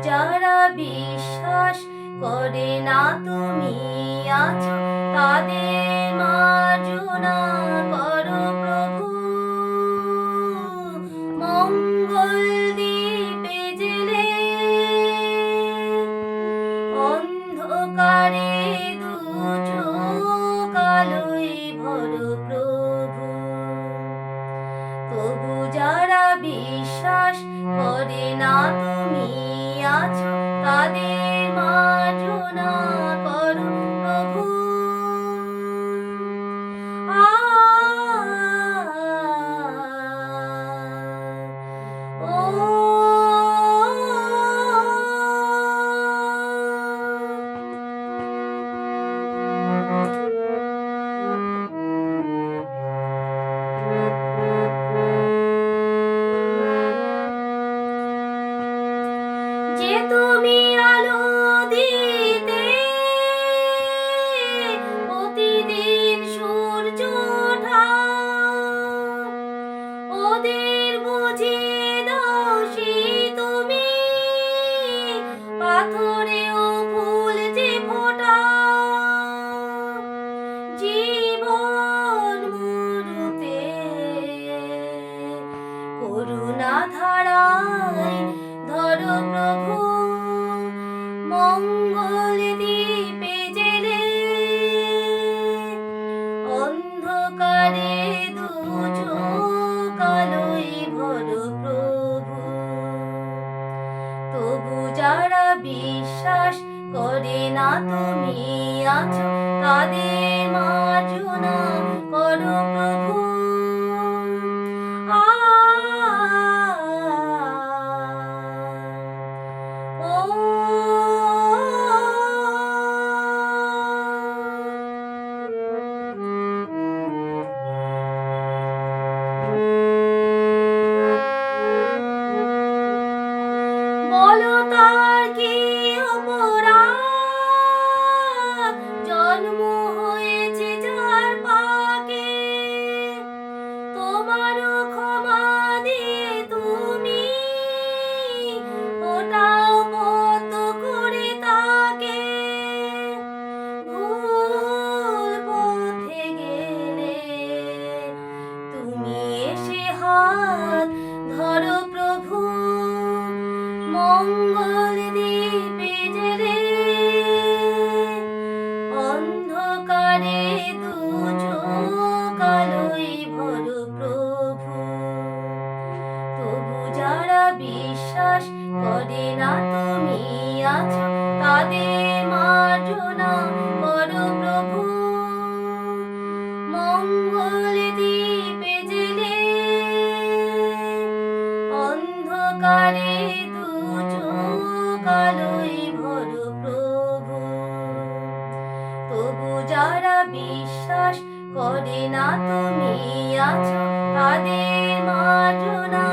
যারা বিশ্বাস করে না তুমি আছো, তাদের মার্জনা করো প্রভু। মঙ্গল দ্বীপে জেলে অন্ধকারে দু চোখ আলোয় ভরো প্রভু। তবু যারা বিশ্বাস করে না তুমি আছো, তাদের মার্জনা করো প্রভু। যে তুমি আলো দিতে প্রতিদিন সূর্য ওঠা, ওদের বুঝিয়ে দাও সেই তুমি পাথরেও ফুল যে ফোটা। জীবন মরুতে করুণা ধারায় ধরো প্রভু। মঙ্গল দ্বীপে জেলে অন্ধকারে দু চোখ আলোয় ভরো প্রভু। তবু যারা বিশ্বাস করে না তুমি আছো, তাদের মার্জনা করো প্রভু। বলো তার কি অপরাধ, জন্ম হয়েছে যার পাকে। তোমারও ক্ষমা দিয়ে তুমি ওটাও বদ্ধ করে তাকে। ভুল পথে গেলে তুমি এসে হাত ধরো প্রভু। মঙ্গল দ্বীপে জেলে অন্ধকারে দু চোখ আলোয় ভরো প্রভু। তবু যারা বিশ্বাস করে না তুমি আছো, তাদের মার্জনা করো প্রভু। মঙ্গল দ্বীপে জেলে অন্ধকারে দু চোখ আলোয় ভরো প্রভু। তবু যারা বিশ্বাস করে না তুমি আছো, তাদের মার্জনা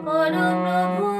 করো প্রভু।